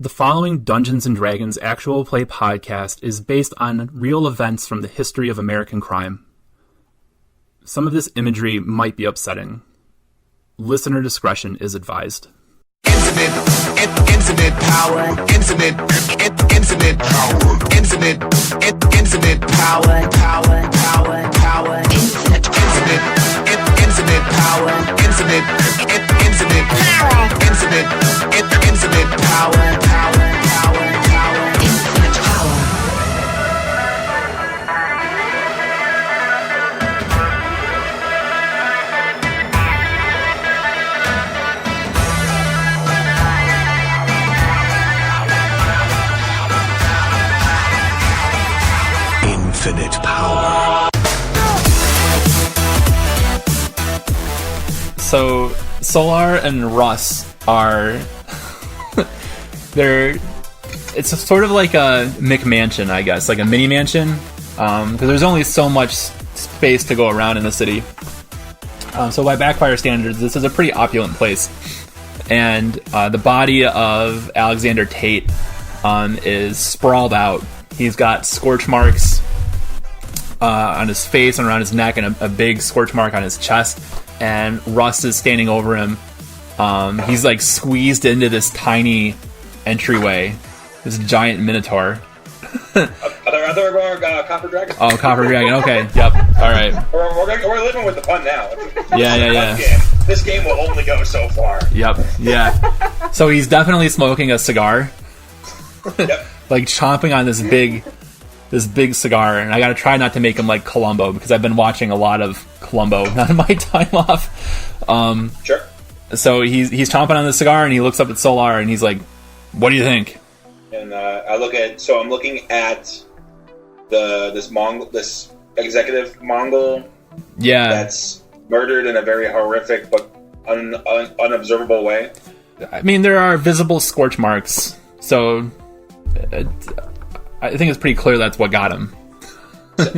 The following Dungeons & Dragons Actual Play podcast is based on real events from the history of American crime. Some of this imagery might be upsetting. Listener discretion is advised. Infinite power, infinite power, infinite power, infinite power, infinite power. Infinite power. So, Solar and Russ are... It's sort of like a McMansion, I guess, like a mini mansion, because there's only so much space to go around in the city. So by Backfire standards, this is a pretty opulent place. And the body of Alexander Tate is sprawled out. He's got scorch marks on his face and around his neck, and a big scorch mark on his chest. And Russ is standing over him. He's like squeezed into this tiny entryway, this giant minotaur. Other copper dragon. Oh, copper dragon. Okay, yep. All right. We're living with the pun now. Yeah. This game will only go so far. Yep. Yeah. So he's definitely smoking a cigar. Yep. Like chomping on this big cigar, and I gotta try not to make him like Columbo, because I've been watching a lot of Columbo on my time off. Sure. So he's chomping on the cigar, and he looks up at Solar, and he's like, "What do you think?" And I'm looking at this executive Mongol. Yeah. That's murdered in a very horrific but unobservable way. I mean, there are visible scorch marks, so I think it's pretty clear that's what got him.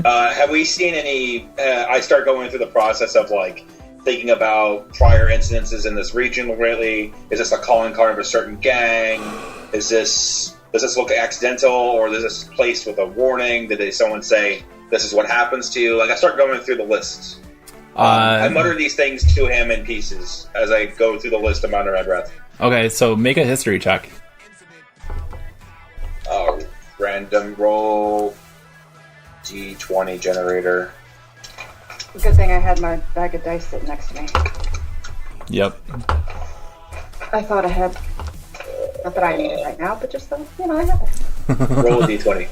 Have we seen any... I start going through the process of, like, thinking about prior incidences in this region lately. Is this a calling card of a certain gang? Does this look accidental, or is this placed with a warning? Did someone say, this is what happens to you? Like, I start going through the lists. I mutter these things to him in pieces as I go through the list of under my breath. Okay, so make a history check. Random roll D20 generator. Good thing I had my bag of dice sitting next to me. Yep. I thought I had... Not that I need it right now, but just so, I have it. Roll a D20.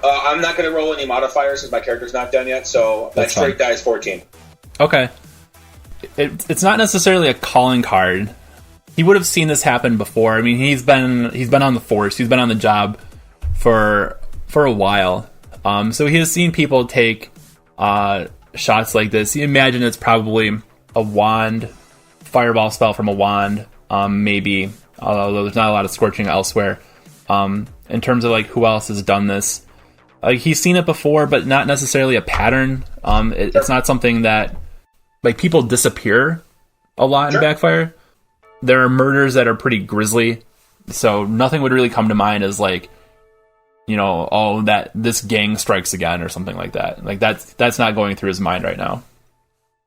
I'm not going to roll any modifiers since my character's not done yet, so that straight die is 14. Okay. It's not necessarily a calling card. He would have seen this happen before. I mean, he's been on the force. He's been on the job for a while. So he has seen people take shots like this. You imagine it's probably a wand, fireball spell from a wand, maybe. Although there's not a lot of scorching elsewhere. In terms of like who else has done this, like he's seen it before, but not necessarily a pattern. It's not something that like people disappear a lot in Backfire. There are murders that are pretty grisly, so nothing would really come to mind as like, that this gang strikes again or something like that. Like that's not going through his mind right now.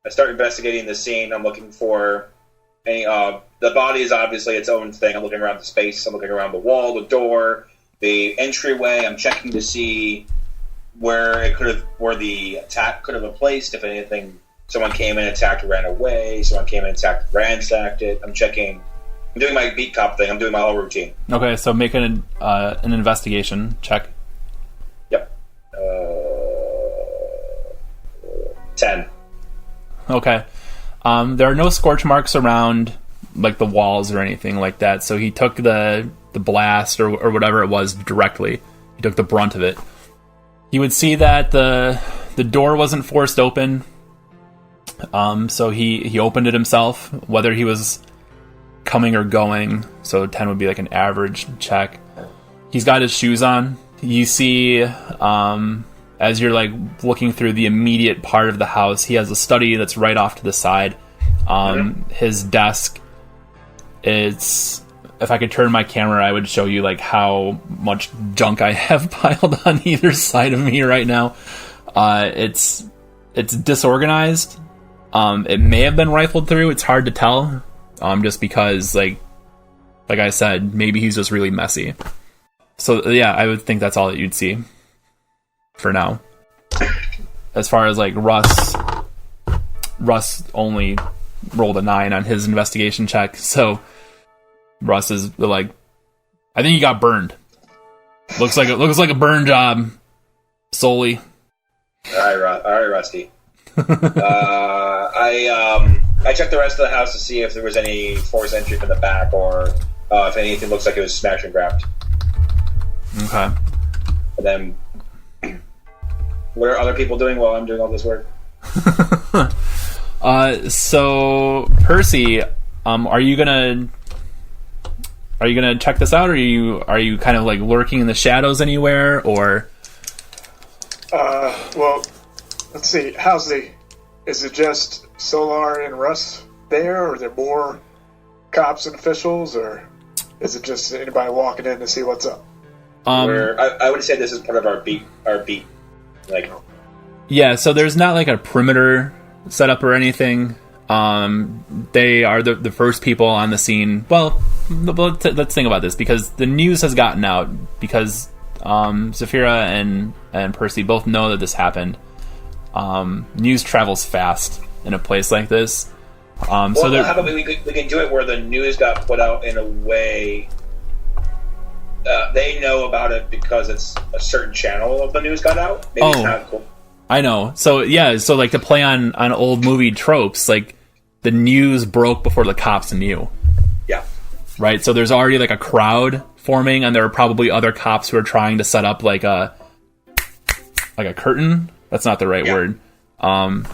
I start investigating the scene. I'm looking for any. The body is obviously its own thing. I'm looking around the space. I'm looking around the wall, the door, the entryway. I'm checking to see where the attack could have been placed. If anything. Someone came in, attacked, ran away. Someone came in, attacked, ransacked it. I'm checking. I'm doing my beat cop thing. I'm doing my whole routine. Okay, so make an investigation check. Yep. 10. Okay. There are no scorch marks around like the walls or anything like that. So he took the blast or whatever it was directly. He took the brunt of it. You would see that the door wasn't forced open. So he opened it himself, whether he was coming or going. So 10 would be like an average check. He's got his shoes on. You see, as you're like looking through the immediate part of the house, he has a study that's right off to the side. His desk it's, if I could turn my camera, I would show you like how much junk I have piled on either side of me right now. It's disorganized. It may have been rifled through. It's hard to tell. Just because like I said, maybe he's just really messy. So yeah, I would think that's all that you'd see for now. As far as like Russ only rolled a 9 on his investigation check, so Russ is like, I think he got burned. Looks like a burn job solely. All right, Rusty. I checked the rest of the house to see if there was any forced entry from the back, or if anything looks like it was smashed and grabbed. Okay. And then, what are other people doing while I'm doing all this work? So Percy, are you gonna check this out, or are you kind of like lurking in the shadows anywhere, or? Well, let's see. Is it just Solar and Russ there, or are there more cops and officials, or is it just anybody walking in to see what's up? I would say this is part of our beat. Like, yeah, so there's not like a perimeter set up or anything. They are the first people on the scene. Well, let's think about this, because the news has gotten out, because Zafira and Percy both know that this happened. News travels fast in a place like this. So how about we can do it where the news got put out in a way they know about it because it's a certain channel of the news got out. Maybe it's not cool. I know. So yeah, so like to play on old movie tropes, like the news broke before the cops knew. Yeah. Right. So there's already like a crowd forming, and there are probably other cops who are trying to set up like a curtain. That's not the right word. The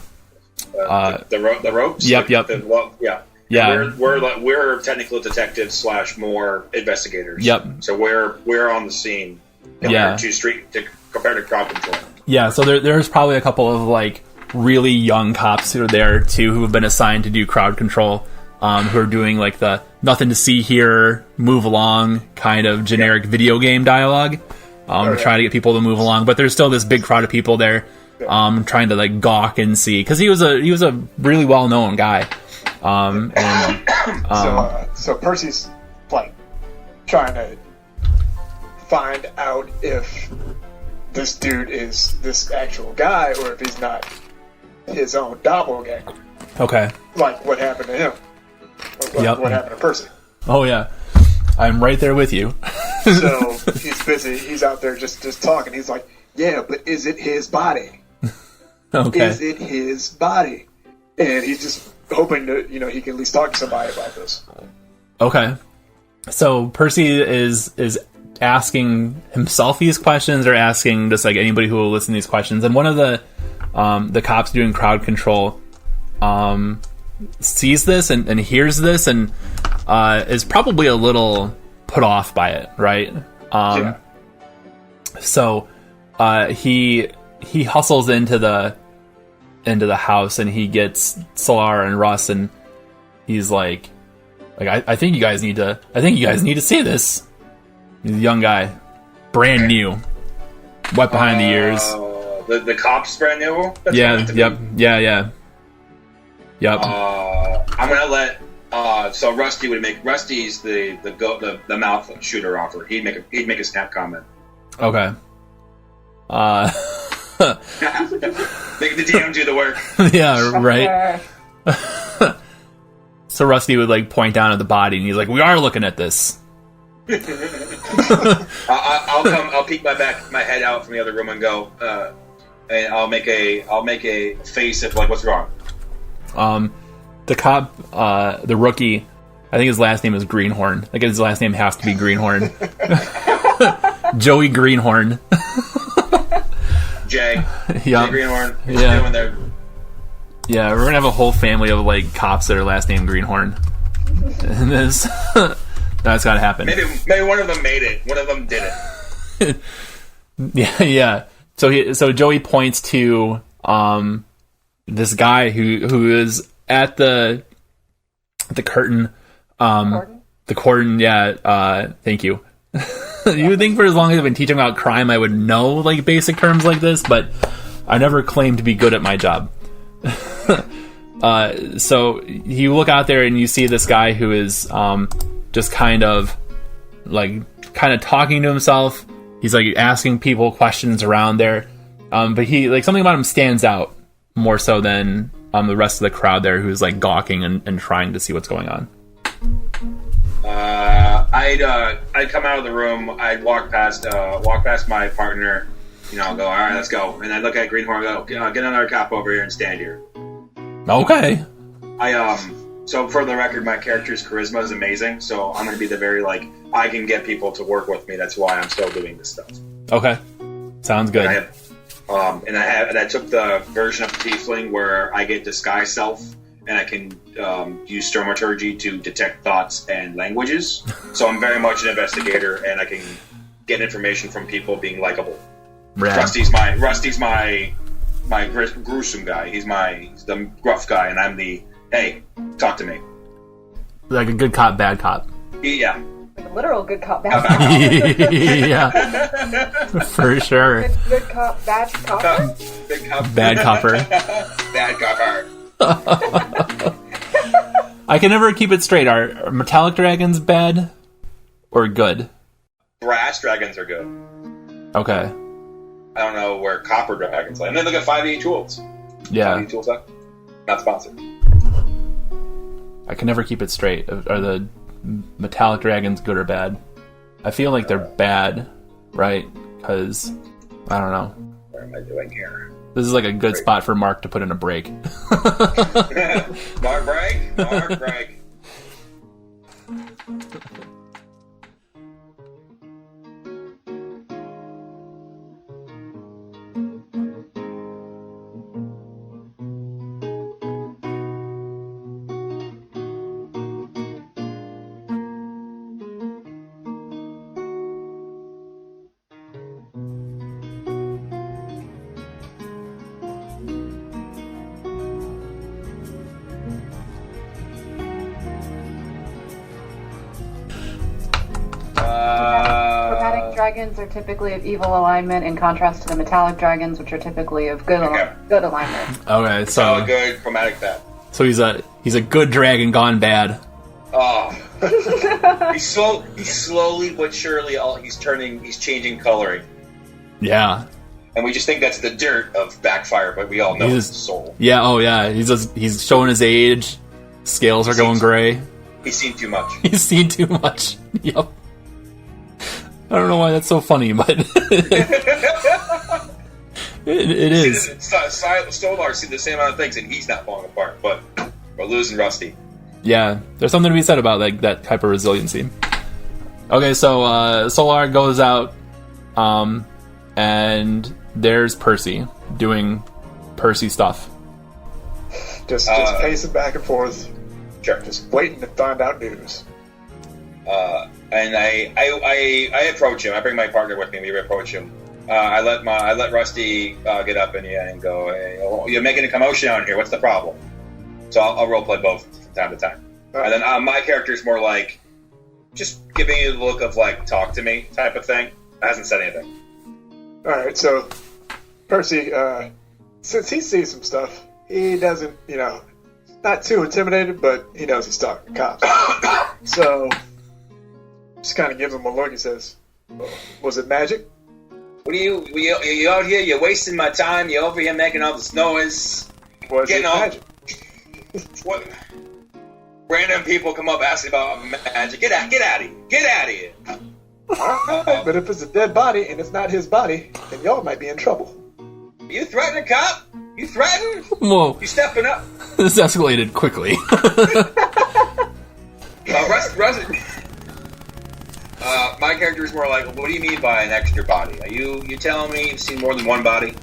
ropes. Yep. Yeah. Yeah. We're technical detectives / more investigators. Yep. So we're on the scene compared to crowd control. Yeah. So there's probably a couple of like really young cops who are there too, who have been assigned to do crowd control, who are doing like the nothing to see here, move along kind of generic video game dialogue. Try to get people to move along, but there's still this big crowd of people there, trying to like gawk and see, because he was a really well known guy. So Percy's like trying to find out if this dude is this actual guy, or if he's not his own doppelganger. Okay. Like what happened to him. What happened to Percy. Oh yeah, I'm right there with you. So he's busy. He's out there just talking. He's like, yeah, but is it his body? Okay. Is it his body? And he's just hoping that, he can at least talk to somebody about this. Okay. So Percy is asking himself these questions, or asking just like anybody who will listen to these questions. And one of the cops doing crowd control sees this and hears this, and is probably a little put off by it, right? So he hustles into the house, and he gets Solar and Russ, and he's like I think you guys need to see this. He's a young guy, brand new, wet behind the ears. The cops brand new. Yep. I'm gonna let. So Rusty would make. Rusty's the mouth shooter offer. He'd make a snap comment. Okay. Make the DM do the work. Yeah, right. So Rusty would like point down at the body, and he's like, "We are looking at this." I'll peek my head out from the other room and go, and I'll make a face of like, what's wrong? The cop, the rookie, I think his last name is Greenhorn. Like his last name has to be Greenhorn. Joey Greenhorn. Jay. Yep. Jay Greenhorn. Yeah. Doing there. Yeah, we're gonna have a whole family of like cops that are last name Greenhorn. And this, that's gotta happen. Maybe one of them made it. One of them did it. Yeah. So Joey points to this guy who is at the curtain. Gordon? The cordon, yeah. Thank you. You would think for as long as I've been teaching about crime, I would know like basic terms like this, but I never claimed to be good at my job. So you look out there and you see this guy who is just kind of talking to himself. He's like asking people questions around there, but he like something about him stands out more so than the rest of the crowd there, who's like gawking and trying to see what's going on. I'd come out of the room. I'd walk past my partner. I'll go, all right, let's go. And I'd look at Greenhorn and go, get another cop over here and stand here. Okay. So for the record, my character's charisma is amazing. So I'm going to be the very I can get people to work with me. That's why I'm still doing this stuff. Okay. Sounds good. And I took the version of Tiefling where I get disguise self. And I can use Stromaturgy to detect thoughts and languages. So I'm very much an investigator, and I can get information from people being likable. Rad. Rusty's my gruesome guy. He's the gruff guy, and I'm the hey, talk to me. Like a good cop, bad cop. Yeah. Like a literal good cop, bad cop. Yeah. For sure. Good cop, bad copper? Big cop. Bad copper. Bad copper. I can never keep it straight. Are metallic dragons bad or good? Brass dragons are good. Okay. I don't know where copper dragons lie. And then look at 5e tools. Yeah. 5e tools up. Not sponsored. I can never keep it straight. Are the metallic dragons good or bad? I feel like they're bad, right? Because, I don't know. What am I doing here? This is like a good spot for Mark to put in a break. Mark break. Chromatic dragons are typically of evil alignment, in contrast to the metallic dragons, which are typically of good alignment. Okay, so good chromatic bad. So he's a good dragon gone bad. Oh, he's slowly but surely he's changing coloring. Yeah. And we just think that's the dirt of Backfire, but we all know it's the soul. Yeah, oh yeah. He's showing his age. Scales are going gray. He's seen too much. He's seen too much. Yep. I don't know why that's so funny, but it is. Stolar see the same amount of things, and he's not falling apart, but we're losing Rusty. Yeah, there's something to be said about that type of resiliency. Okay, so Solar goes out, and there's Percy doing Percy stuff. Just pacing back and forth. Sure. Just waiting to find out news. And I approach him. I bring my partner with me. We approach him. I let Rusty get up and go, hey, you're making a commotion out here. What's the problem? So I'll roleplay both from time to time. And then my character is more like just giving you the look of talk to me type of thing. Hasn't said anything. All right, so Percy, since he sees some stuff, he doesn't, not too intimidated, but he knows he's talking to cops. So just kind of gives him a look. He says, "Was it magic?" What are you out here? You're wasting my time. You're over here making all this noise. Was it magic? What? Random people come up asking about magic. Get out of here! Get out of here! But if it's a dead body and it's not his body, then y'all might be in trouble. You threatening a cop? You threatening? Whoa! You stepping up? This escalated quickly. My character is more like, what do you mean by an extra body? Are you telling me you've seen more than one body?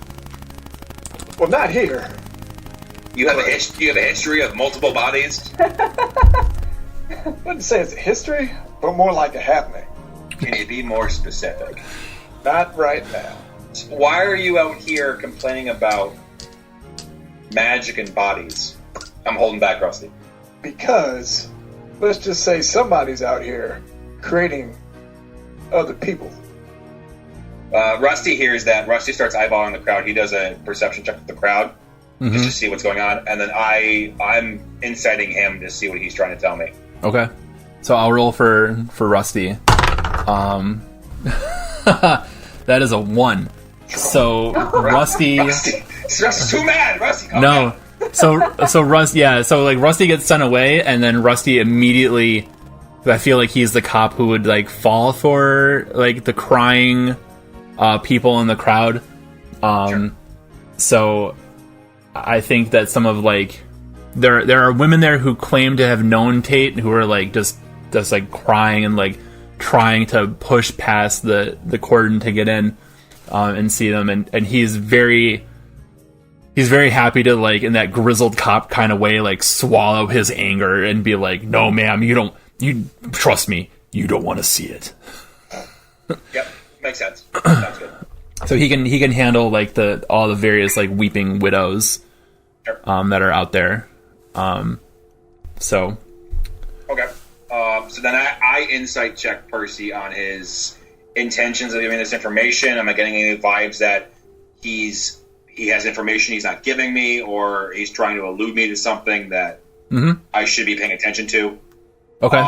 Well, not here. You have a history of multiple bodies? I wouldn't say it's a history, but more like a happening. Can you be more specific? Not right now. Why are you out here complaining about magic and bodies? I'm holding back, Rusty. Because let's just say somebody's out here creating other people. Rusty hears that. Rusty starts eyeballing the crowd. He does a perception check with the crowd just to see what's going on, and then I'm inciting him to see what he's trying to tell me. Okay, so I'll roll for Rusty. That is a 1. So Rusty's too mad. Rusty, calm no. down. So Rusty, yeah. So like Rusty gets sent away, and then Rusty immediately. I feel like he's the cop who would like fall for like the crying people in the crowd. Sure. So I think that some of like there are women there who claim to have known Tate, who are like just like crying and like trying to push past the cordon to get in and see them, and he's very happy to like in that grizzled cop kind of way like swallow his anger and be like, no ma'am, you trust me, you don't want to see it. Yep, makes sense. Sounds good. So he can handle like all the various like weeping widows Sure. that are out there. So Okay. So then I insight check Percy on his intentions of giving this information. Am I getting any vibes that he has information he's not giving me, or he's trying to allude me to something that I should be paying attention to? okay.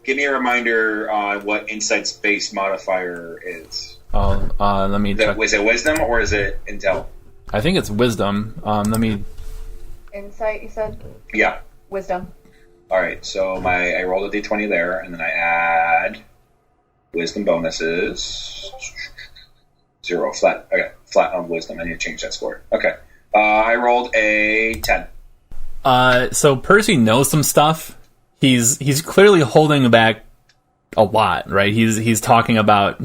Give me a reminder on what insight's base modifier is. Let me check. Is it wisdom or is it intel? I think it's wisdom. Let me. Insight, you said? Yeah. Wisdom. All right. So I rolled a d20 there, and then I add wisdom bonuses. 0 flat. Okay, flat on wisdom. I need to change that score. Okay. I rolled a 10. So Percy knows some stuff. He's clearly holding back a lot, right? He's talking about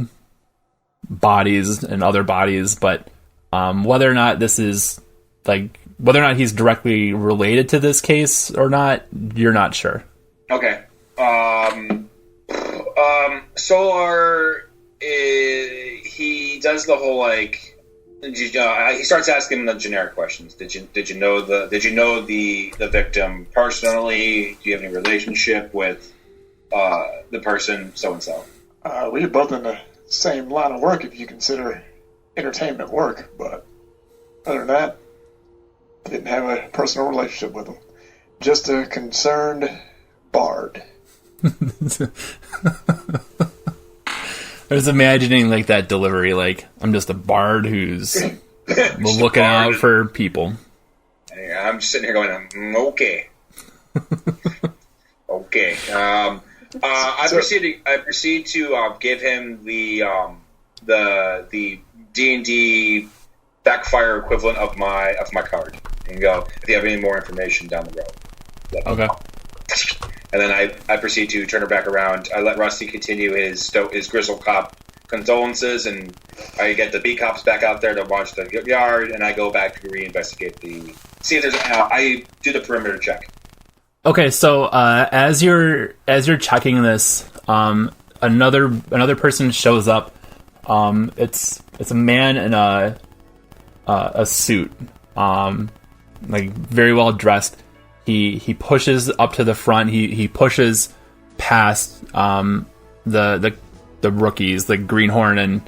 bodies and other bodies, but whether or not this is like whether or not he's directly related to this case or not, you're not sure. Okay. Solar, he does the whole like. He starts asking the generic questions. Did you know the victim personally? Do you have any relationship with the person so and so? We're both in the same line of work if you consider entertainment work, but other than that, didn't have a personal relationship with him. Just a concerned bard. I was imagining like that delivery, like I'm just a bard who's looking out for people. I'm just sitting here going, okay, okay. I proceed to give him the D&D backfire equivalent of my card, and go, if you have any more information down the road, let me know. And then I proceed to turn her back around. I let Rusty continue his grizzled cop condolences, and I get the B cops back out there to watch the yard, and I go back to reinvestigate see if there's. I do the perimeter check. Okay, so as you're checking this, another person shows up. It's a man in a suit, like very well dressed. He pushes up to the front. He pushes past the rookies, the greenhorn and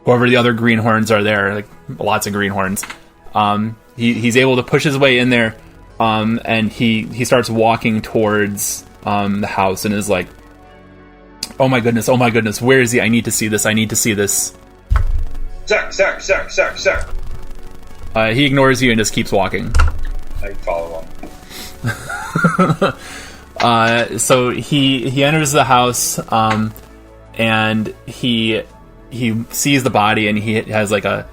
whoever the other greenhorns are there, like lots of greenhorns. He's able to push his way in there, and he starts walking towards the house and is like, oh my goodness, where is he? I need to see this. Sir. He ignores you and just keeps walking. I follow him. So he enters the house, and he sees the body, and he has like an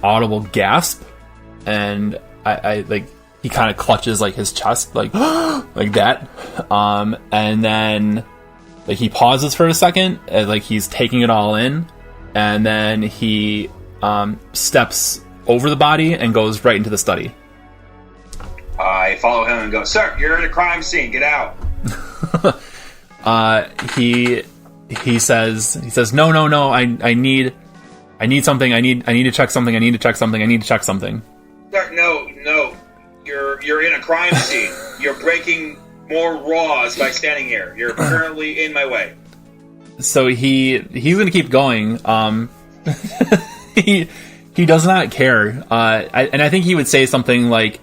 audible gasp, and I like he kind of clutches like his chest, like like that, and then like he pauses for a second, like he's taking it all in, and then he steps over the body and goes right into the study. I follow him and go, sir, you're at a crime scene. Get out. He says, no. I need something. I need to check something. Sir, no. You're in a crime scene. You're breaking more raws by standing here. You're currently in my way. So he's gonna keep going. He does not care. I think he would say something like,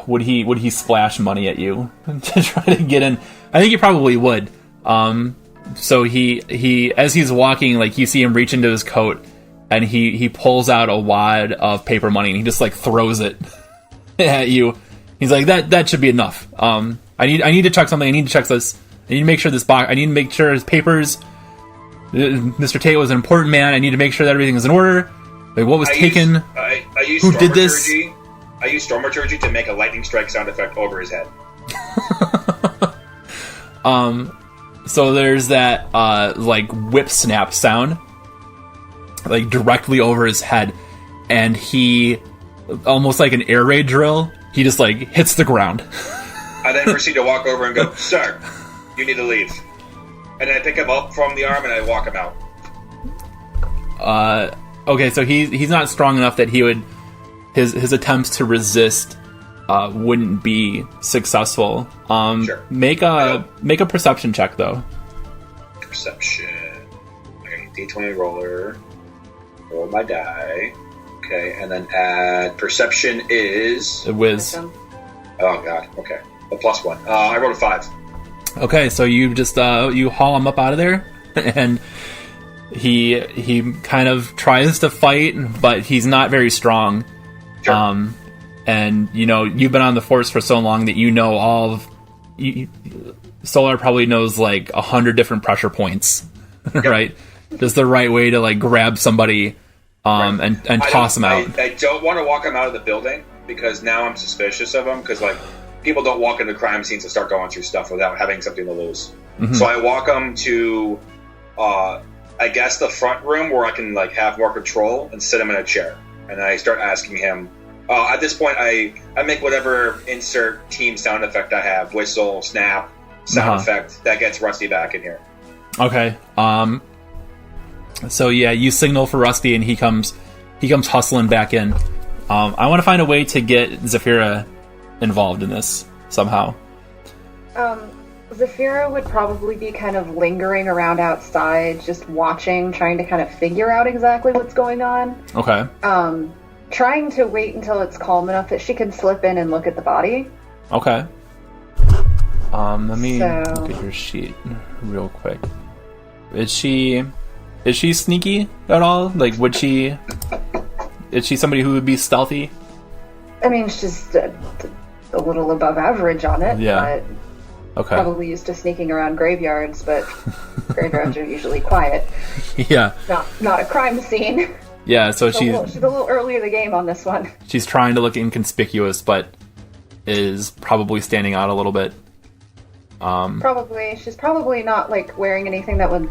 "Would he splash money at you to try to get in?" I think he probably would. So he as he's walking, like you see him reach into his coat, and he pulls out a wad of paper money, and he just like throws it at you. He's like, that should be enough. I need to check something. I need to check this. I need to make sure this box. I need to make sure his papers. Mr. Tate was an important man. I need to make sure that everything is in order. Like, what was taken? Who did this? I use Stormaturgy to make a lightning strike sound effect over his head. So there's that like whip snap sound, like directly over his head, and he, almost like an air raid drill, he just like hits the ground. I then proceed to walk over and go, "Sir, you need to leave." And I pick him up from the arm and I walk him out. Okay, so he's not strong enough that he would his attempts to resist wouldn't be successful. Sure. Make a perception check though. Perception. Okay, D20 roller. Roll my die. Okay, and then add perception is A whiz. oh god. Okay, a +1. I rolled a 5. Okay, so you just you haul him up out of there, and he kind of tries to fight, but he's not very strong. Sure. And you know, you've been on the force for so long that you know all of Solar probably knows like 100 different pressure points, right? Just the right way to like grab somebody and toss them out. I don't want to walk him out of the building because now I'm suspicious of him because like people don't walk into crime scenes and start going through stuff without having something to lose. Mm-hmm. So I walk him to I guess the front room where I can like have more control and sit him in a chair, and I start asking him. At this point, I make whatever insert team sound effect I have, whistle, snap, sound effect that gets Rusty back in here. Okay. So yeah, you signal for Rusty, and he comes hustling back in. I want to find a way to get Zafira involved in this somehow. Zafira would probably be kind of lingering around outside, just watching, trying to kind of figure out exactly what's going on. Okay. Trying to wait until it's calm enough that she can slip in and look at the body. Okay. Let me look at your sheet real quick. Is she sneaky at all? Like, is she somebody who would be stealthy? I mean, she's a little above average on it. Yeah. But okay. Probably used to sneaking around graveyards, but graveyards are usually quiet. Yeah. Not a crime scene. Yeah, so she's a little early in the game on this one. She's trying to look inconspicuous, but is probably standing out a little bit. Probably. She's probably not like wearing anything that would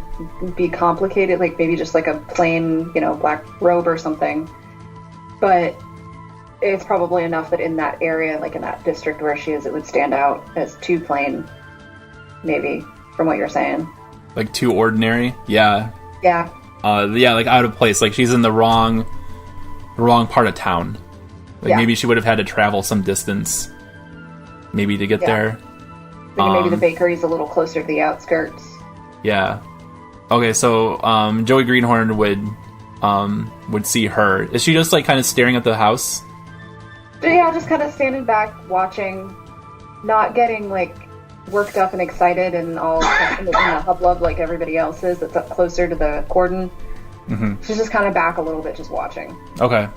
be complicated, like maybe just like a plain, black robe or something. But it's probably enough that in that area, like in that district where she is, it would stand out as too plain, maybe, from what you're saying. Like too ordinary? Yeah. Yeah. Yeah, like out of place. Like she's in the wrong part of town. Like maybe she would have had to travel some distance, maybe to get there. Maybe the bakery's a little closer to the outskirts. Yeah. Okay, so Joey Greenhorn would see her. Is she just like kind of staring at the house? Yeah, just kind of standing back, watching, not getting like worked up and excited and all in the hubbub like everybody else is that's up closer to the cordon. Mm-hmm. She's just kind of back a little bit, just watching. Okay.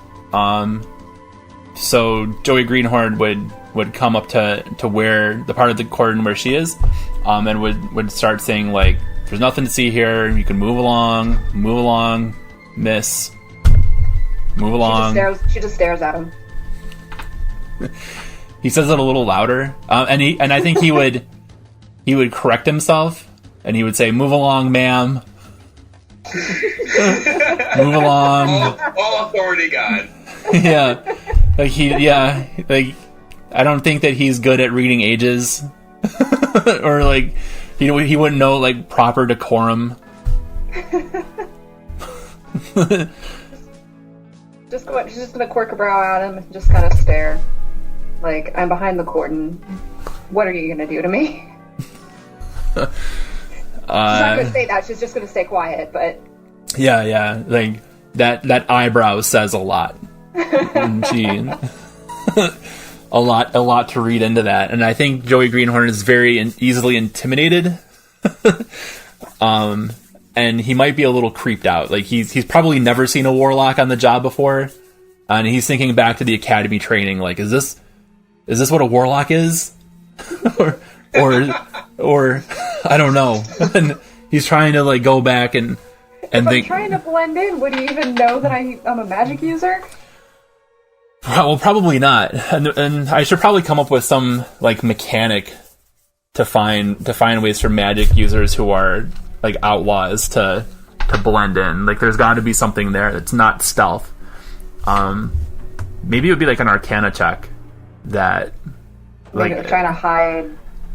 So Joey Greenhorn would come up to where the part of the cordon where she is, and would start saying like, "There's nothing to see here. You can move along, miss. Move along." She just stares at him. He says it a little louder, and I think he would correct himself, and he would say, "Move along, ma'am. Move along." All authority, God. Yeah, like I don't think that he's good at reading ages, or like he wouldn't know like proper decorum. She's just gonna quirk a brow at him and just kind of stare. Like, I'm behind the cordon. what are you going to do to me? She's not going to say that. She's just going to stay quiet, but... Yeah. Like, that eyebrow says a lot. And she... a lot to read into that. And I think Joey Greenhorn is very easily intimidated. And he might be a little creeped out. Like, he's probably never seen a warlock on the job before. And he's thinking back to the academy training, like, is this what a warlock is? or I don't know. And he's trying to, like, go back and if I'm trying to blend in, would he even know that I'm a magic user? Well, probably not. And I should probably come up with some, like, mechanic to find ways for magic users who are, like, outlaws to blend in. Like, there's got to be something there that's not stealth. Maybe it would be like an Arcana check that, like, trying to hide.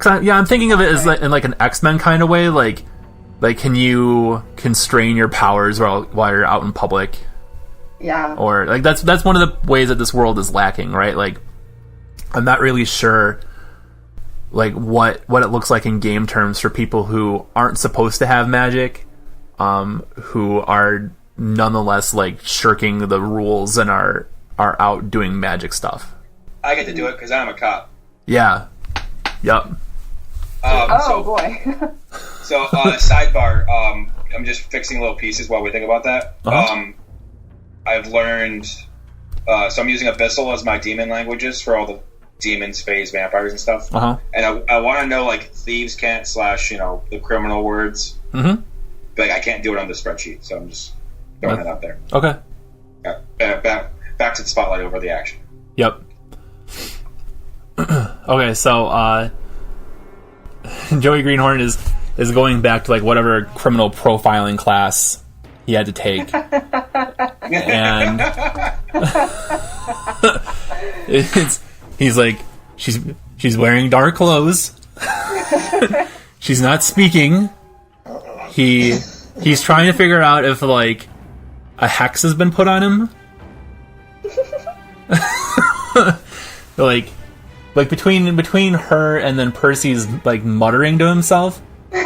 I'm thinking of it as like, in like an X-Men kind of way. Like, can you constrain your powers while you're out in public? Yeah. Or, like, that's one of the ways that this world is lacking, right? Like, I'm not really sure, like, what it looks like in game terms for people who aren't supposed to have magic, who are nonetheless, like, shirking the rules and are out doing magic stuff. I get to do it because I'm a cop. Yeah. Yep. Boy. So, sidebar, I'm just fixing little pieces while we think about that. Uh-huh. I've learned, so I'm using Abyssal as my demon languages for all the demons, fays, vampires, and stuff. Uh-huh. And I want to know, like, thieves can't / the criminal words. Mm-hmm. But I can't do it on the spreadsheet, so I'm just throwing that out there. Okay. Back to the spotlight over the action. Yep. Okay, so Joey Greenhorn is going back to, like, whatever criminal profiling class he had to take. And he's like, she's wearing dark clothes. She's not speaking. He's trying to figure out if, like, a hex has been put on him. like between her and then Percy's, like, muttering to himself,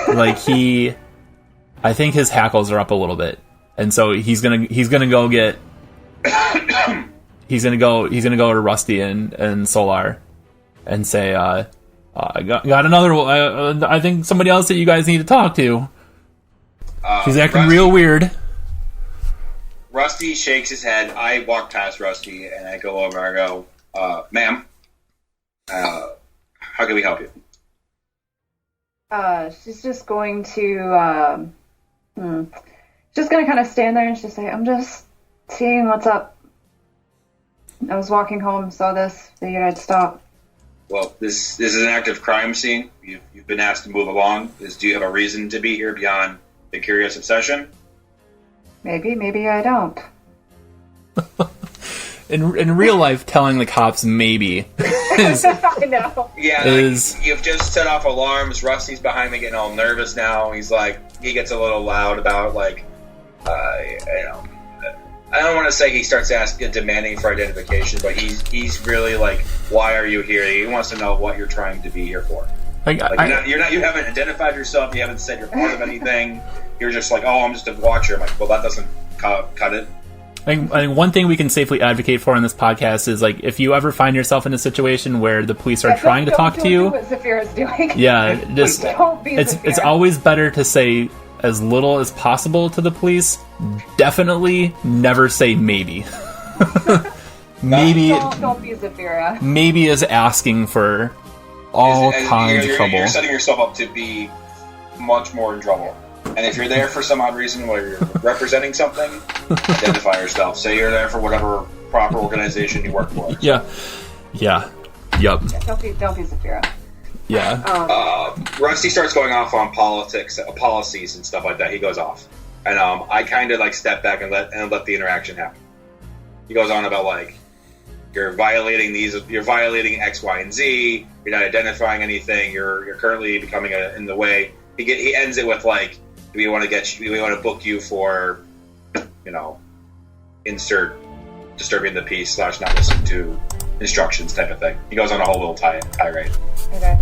like, I think his hackles are up a little bit, and so he's gonna go get he's gonna go to Rusty and Solar and say, I got another one. I think somebody else that you guys need to talk to. She's acting real weird. Rusty shakes his head. I walk past Rusty and I go over and I go, ma'am, how can we help you? She's just going to, just going to kind of stand there and just say, I'm just seeing what's up. I was walking home, saw this, figured I'd stop. Well, this is an active crime scene. You've been asked to move along. Do you have a reason to be here beyond the curious obsession? Maybe I don't. In real life, telling the cops maybe is... I know. Yeah, you've just set off alarms. Rusty's behind me getting all nervous now. He gets a little loud about, like, I don't want to say he starts demanding for identification, but he's really like, why are you here? He wants to know what you're trying to be here for. You haven't identified yourself. You haven't said you're part of anything. You're just like, oh, I'm just a watcher. I'm like, well, that doesn't cut it. I think one thing we can safely advocate for on this podcast is, like, if you ever find yourself in a situation where the police are trying to talk to you, what Zafira's doing. Yeah, just don't be Zafira. It's always better to say as little as possible to the police. Definitely never say maybe. Maybe don't be Zafira. Maybe is asking for all kinds of trouble. You're setting yourself up to be much more in trouble. And if you're there for some odd reason where you're representing something, identify yourself. Say you're there for whatever proper organization you work for. Yeah. Yup. Yeah, don't be Zafira. Yeah. Rusty starts going off on policies and stuff like that. He goes off. And I kind of, like, step back and let the interaction happen. He goes on about, like, you're violating X, Y, and Z. You're not identifying anything. You're currently becoming in the way. He ends it with, like, we want to book you for, insert disturbing the peace / not listening to instructions type of thing. He goes on a whole little tirade. Okay.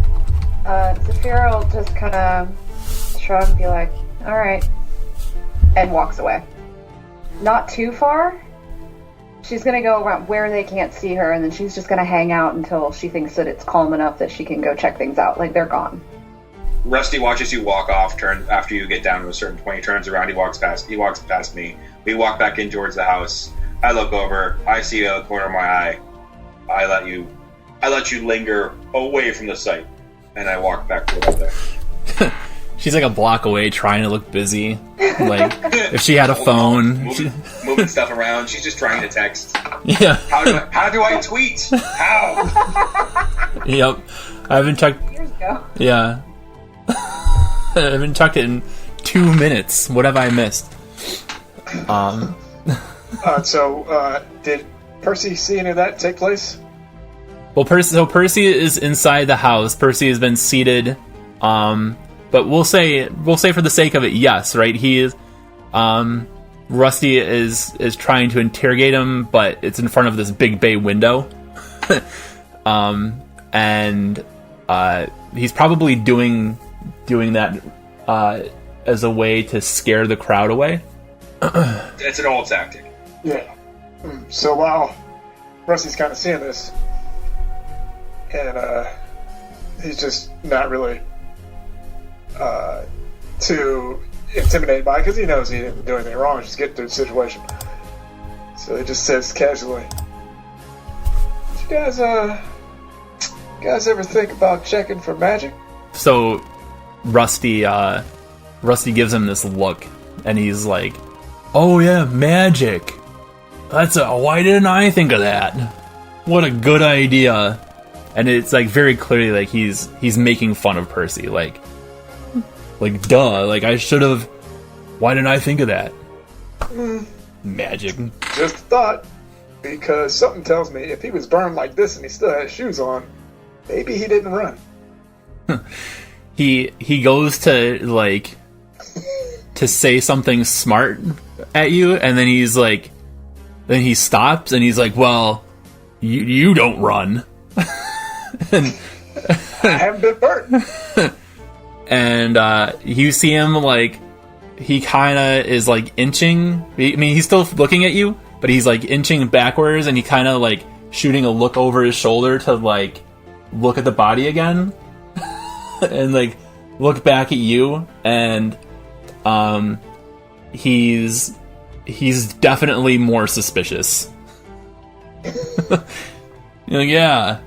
Zafira will just kind of shrug and be like, alright, and walks away. Not too far. She's going to go around where they can't see her, and then she's just going to hang out until she thinks that it's calm enough that she can go check things out. Like, they're gone. Rusty watches you walk off, after you get down to a certain point, he turns around, he walks past me. We walk back in towards the house. I look over, I see you out of the corner of my eye. I let you linger away from the sight, and I walk back to over there. She's like a block away trying to look busy. Like, if she had a phone. Moving stuff around. She's just trying to text. Yeah. How do I tweet? How? Yep. I haven't checked. Years ago. Yeah. I haven't checked it in 2 minutes. What have I missed? So, did Percy see any of that take place? Well, Percy is inside the house. Percy has been seated. But we'll say for the sake of it, yes, right? He is. Rusty is trying to interrogate him, but it's in front of this big bay window, and he's probably doing that as a way to scare the crowd away. It's an old tactic. Yeah. So while Rusty's kind of seeing this, and he's just not really too intimidated by it, because he knows he didn't do anything wrong, just get through the situation. So he just says casually, "Did you guys ever think about checking for magic?" So Rusty gives him this look, and he's like, "Oh yeah, magic. Why didn't I think of that? What a good idea." And it's like very clearly like he's making fun of Percy, like duh, like I should have. Why didn't I think of that? Magic. Just a thought, because something tells me if he was burned like this and he still had shoes on, maybe he didn't run. He goes to to say something smart at you, and then then he stops and he's like, "Well, you don't run." I haven't been burnt. And you see him he kind of is inching. I mean, he's still looking at you, but he's inching backwards, and he kind of shooting a look over his shoulder to look at the body again, and look back at you, and he's definitely more suspicious. You're like, yeah.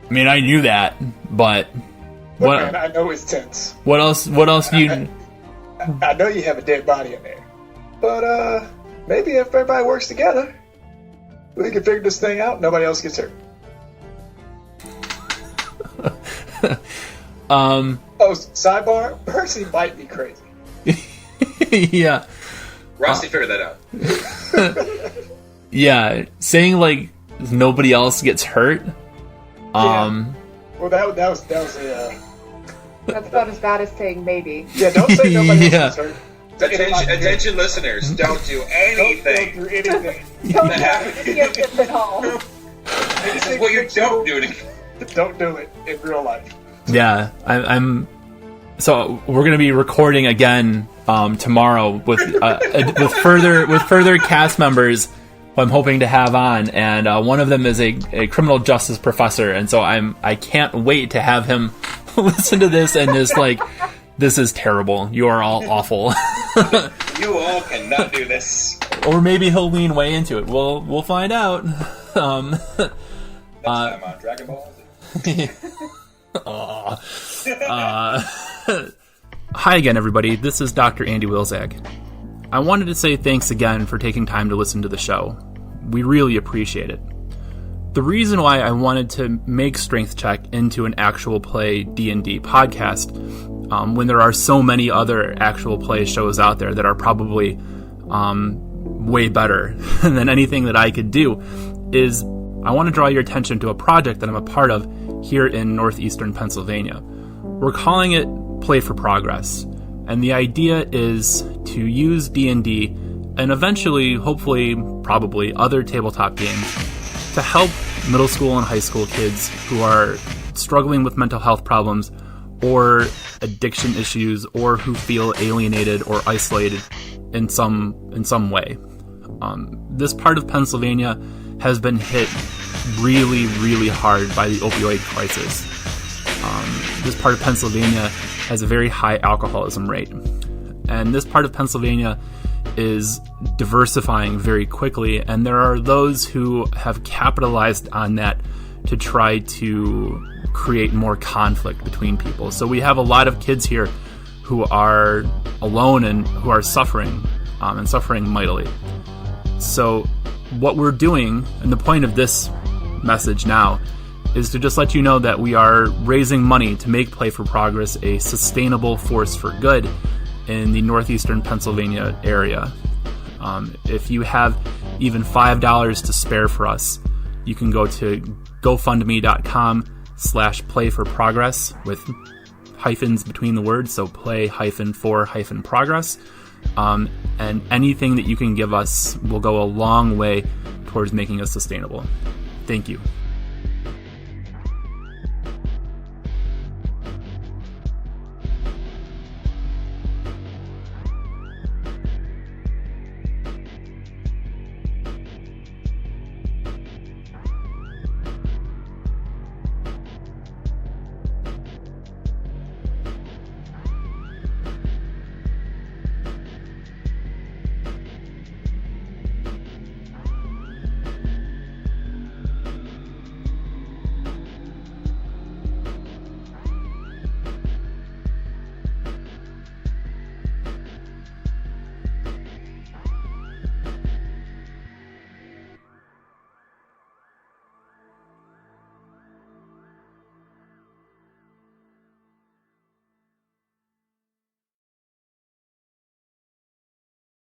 I mean, I knew that, but Look, man, I know it's tense. What else do you... I know you have a dead body in there, but maybe if everybody works together, we can figure this thing out. Nobody else gets hurt. Oh, sidebar: Percy might be crazy. Yeah, Rusty figured that out. Yeah, saying nobody else gets hurt. Yeah. Well, that was a. That's about as bad as saying maybe. Yeah, don't say nobody else gets hurt. Attention listeners, don't do anything. Don't do anything. Don't do this at all. This is what you don't do. Don't do it in real life. Yeah, I'm. So we're gonna be recording again tomorrow with further cast members who I'm hoping to have on, and one of them is a criminal justice professor, and so I can't wait to have him listen to this and just this is terrible. You are all awful. You all cannot do this. Or maybe he'll lean way into it. We'll find out. Next time on Dragon Ball Z. Hi again, everybody. This is Dr. Andy Wilczak. I wanted to say thanks again for taking time to listen to the show. We really appreciate it. The reason why I wanted to make Strength Check into an actual play D&D podcast, when there are so many other actual play shows out there that are probably way better than anything that I could do, is I want to draw your attention to a project that I'm a part of here in northeastern Pennsylvania. We're calling it Play for Progress, and the idea is to use D&D and eventually, hopefully, probably other tabletop games to help middle school and high school kids who are struggling with mental health problems or addiction issues, or who feel alienated or isolated in some way. This part of Pennsylvania has been hit really, really hard by the opioid crisis. This part of Pennsylvania has a very high alcoholism rate. And this part of Pennsylvania is diversifying very quickly, and there are those who have capitalized on that to try to create more conflict between people. So we have a lot of kids here who are alone and who are suffering, and suffering mightily. So what we're doing, and the point of this message now, is to just let you know that we are raising money to make Play for Progress a sustainable force for good in the northeastern Pennsylvania area. If you have even $5 to spare for us, you can go to GoFundMe.com/playforprogress with hyphens between the words, so play-for-progress. And anything that you can give us will go a long way towards making us sustainable. Thank you.